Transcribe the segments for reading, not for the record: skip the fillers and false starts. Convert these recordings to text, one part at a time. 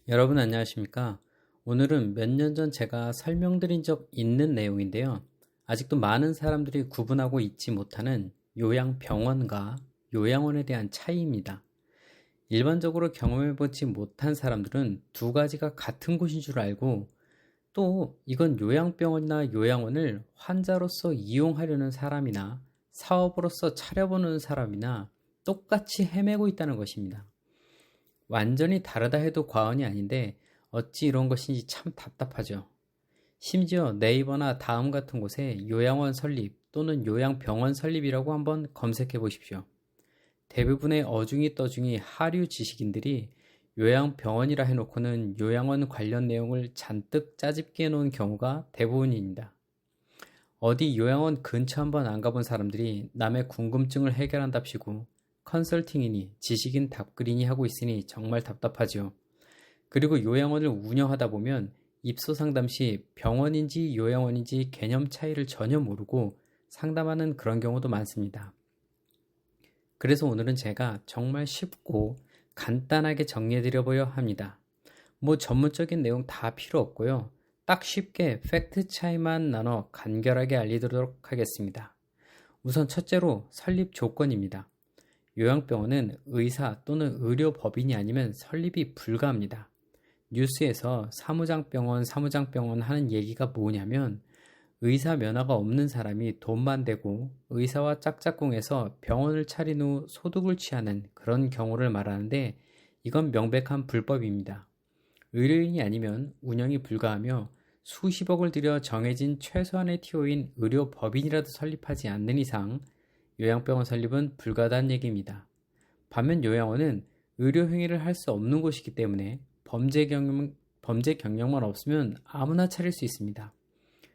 여러분 안녕하십니까? 오늘은 몇 년 전 제가 설명드린 적 있는 내용인데요. 아직도 많은 사람들이 구분하고 있지 못하는 요양병원과 요양원에 대한 차이입니다. 일반적으로 경험해보지 못한 사람들은 두 가지가 같은 곳인 줄 알고 또 이건 요양병원이나 요양원을 환자로서 이용하려는 사람이나 사업으로서 차려보는 사람이나 똑같이 헤매고 있다는 것입니다. 완전히 다르다 해도 과언이 아닌데 어찌 이런 것인지 참 답답하죠. 심지어 네이버나 다음 같은 곳에 요양원 설립 또는 요양병원 설립이라고 한번 검색해 보십시오. 대부분의 어중이 떠중이 하류 지식인들이 요양병원이라 해놓고는 요양원 관련 내용을 잔뜩 짜집게 해놓은 경우가 대부분입니다. 어디 요양원 근처 한번 안 가본 사람들이 남의 궁금증을 해결한답시고 컨설팅이니 지식인 답글이니 하고 있으니 정말 답답하죠. 그리고 요양원을 운영하다 보면 입소 상담 시 병원인지 요양원인지 개념 차이를 전혀 모르고 상담하는 그런 경우도 많습니다. 그래서 오늘은 제가 정말 쉽고 간단하게 정리해드려보려 합니다. 뭐 전문적인 내용 다 필요 없고요. 딱 쉽게 팩트 차이만 나눠 간결하게 알리도록 하겠습니다. 우선 첫째로 설립 조건입니다. 요양병원은 의사 또는 의료법인이 아니면 설립이 불가합니다. 뉴스에서 사무장병원 하는 얘기가 뭐냐면 의사 면허가 없는 사람이 돈만 대고 의사와 짝짝꿍해서 병원을 차린 후 소득을 취하는 그런 경우를 말하는데 이건 명백한 불법입니다. 의료인이 아니면 운영이 불가하며 수십억을 들여 정해진 최소한의 TO인 의료법인이라도 설립하지 않는 이상 요양병원 설립은 불가하다는 얘기입니다. 반면 요양원은 의료행위를 할 수 없는 곳이기 때문에 범죄 경력만 없으면 아무나 차릴 수 있습니다.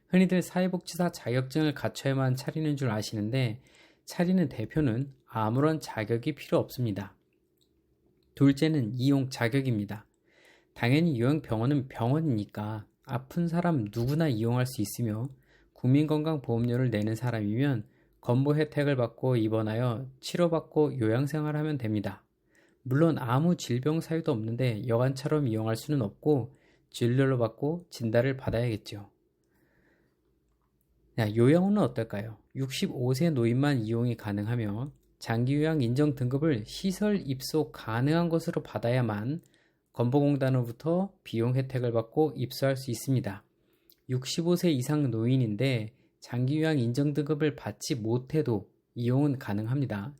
흔히들 사회복지사 자격증을 갖춰야만 차리는 줄 아시는데 차리는 대표는 아무런 자격이 필요 없습니다. 둘째는 이용 자격입니다. 당연히 요양병원은 병원이니까 아픈 사람 누구나 이용할 수 있으며 국민건강보험료를 내는 사람이면 건보 혜택을 받고 입원하여 치료받고 요양생활을 하면 됩니다. 물론 아무 질병 사유도 없는데 여관처럼 이용할 수는 없고 진료를 받고 진단을 받아야겠죠. 요양원은 어떨까요? 65세 노인만 이용이 가능하며 장기요양 인정 등급을 시설 입소 가능한 것으로 받아야만 건보공단으로부터 비용 혜택을 받고 입소할 수 있습니다. 65세 이상 노인인데 장기요양 인정 등급을 받지 못해도 이용은 가능합니다.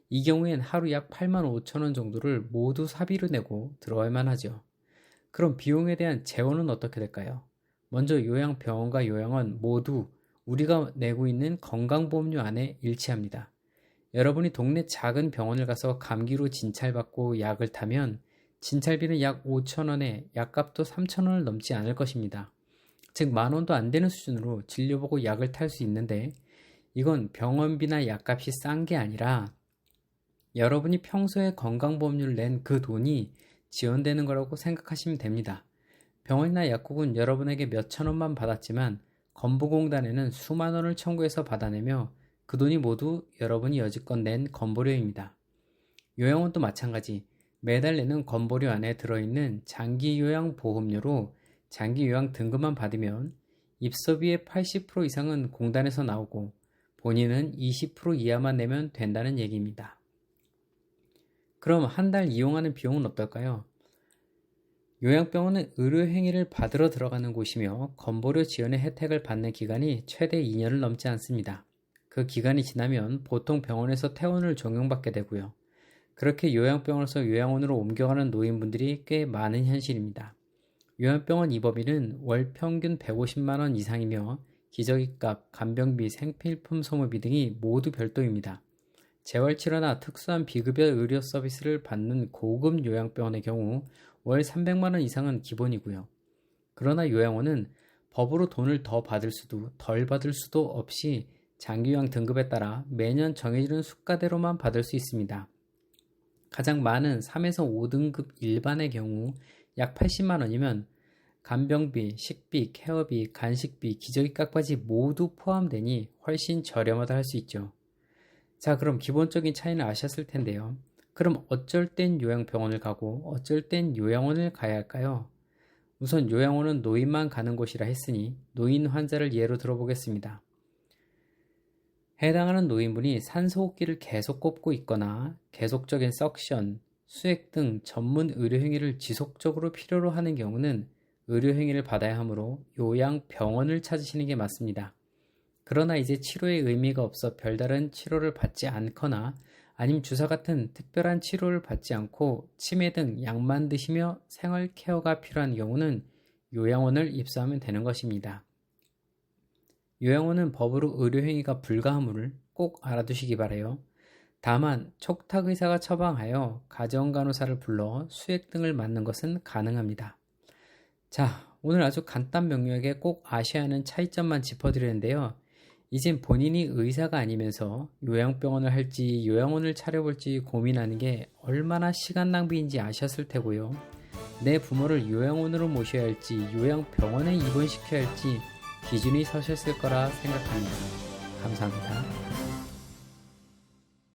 이 경우엔 하루 약 85,000원 정도를 모두 사비로 내고 들어와야만 하죠. 그럼 비용에 대한 재원은 어떻게 될까요? 먼저 요양병원과 요양원 모두 우리가 내고 있는 건강보험료 안에 일치합니다. 여러분이 동네 작은 병원을 가서 감기로 진찰받고 약을 타면 진찰비는 약 5,000원에 약값도 3,000원을 넘지 않을 것입니다. 즉 10,000원도 안 되는 수준으로 진료보고 약을 탈 수 있는데 이건 병원비나 약값이 싼 게 아니라 여러분이 평소에 건강보험료를 낸 그 돈이 지원되는 거라고 생각하시면 됩니다. 병원이나 약국은 여러분에게 몇천 원만 받았지만 건보공단에는 수만 원을 청구해서 받아내며 그 돈이 모두 여러분이 여지껏 낸 건보료입니다. 요양원도 마찬가지 매달 내는 건보료 안에 들어있는 장기요양보험료로 장기요양 등급만 받으면 입소비의 80% 이상은 공단에서 나오고 본인은 20% 이하만 내면 된다는 얘기입니다. 그럼 한 달 이용하는 비용은 어떨까요? 요양병원은 의료행위를 받으러 들어가는 곳이며 건보료 지원의 혜택을 받는 기간이 최대 2년을 넘지 않습니다. 그 기간이 지나면 보통 병원에서 퇴원을 적용받게 되고요. 그렇게 요양병원에서 요양원으로 옮겨가는 노인분들이 꽤 많은 현실입니다. 요양병원 입원비는 월 평균 150만원 이상이며 기저귀값, 간병비, 생필품 소모비 등이 모두 별도입니다. 재활치료나 특수한 비급여 의료 서비스를 받는 고급 요양병원의 경우 월 300만원 이상은 기본이고요. 그러나 요양원은 법으로 돈을 더 받을 수도 덜 받을 수도 없이 장기요양 등급에 따라 매년 정해지는 수가대로만 받을 수 있습니다. 가장 많은 3에서 5등급 일반의 경우 약 80만원이면 간병비, 식비, 케어비, 간식비, 기저귀 깎아지 모두 포함되니 훨씬 저렴하다 할 수 있죠. 자, 그럼 기본적인 차이는 아셨을 텐데요. 그럼 어쩔 땐 요양병원을 가고 어쩔 땐 요양원을 가야 할까요? 우선 요양원은 노인만 가는 곳이라 했으니 노인 환자를 예로 들어보겠습니다. 해당하는 노인분이 산소호흡기를 계속 꼽고 있거나 계속적인 석션, 수액 등 전문 의료행위를 지속적으로 필요로 하는 경우는 의료행위를 받아야 하므로 요양병원을 찾으시는 게 맞습니다. 그러나 이제 치료에 의미가 없어 별다른 치료를 받지 않거나 아니면 주사 같은 특별한 치료를 받지 않고 치매 등 약만 드시며 생활 케어가 필요한 경우는 요양원을 입소하면 되는 것입니다. 요양원은 법으로 의료행위가 불가함을 꼭 알아두시기 바라요. 다만 촉탁의사가 처방하여 가정간호사를 불러 수액 등을 맞는 것은 가능합니다. 자, 오늘 아주 간단 명료하게 꼭 아셔야 하는 차이점만 짚어드렸는데요. 이젠 본인이 의사가 아니면서 요양병원을 할지 요양원을 차려볼지 고민하는 게 얼마나 시간 낭비인지 아셨을 테고요. 내 부모를 요양원으로 모셔야 할지 요양병원에 입원시켜야 할지 기준이 서셨을 거라 생각합니다. 감사합니다.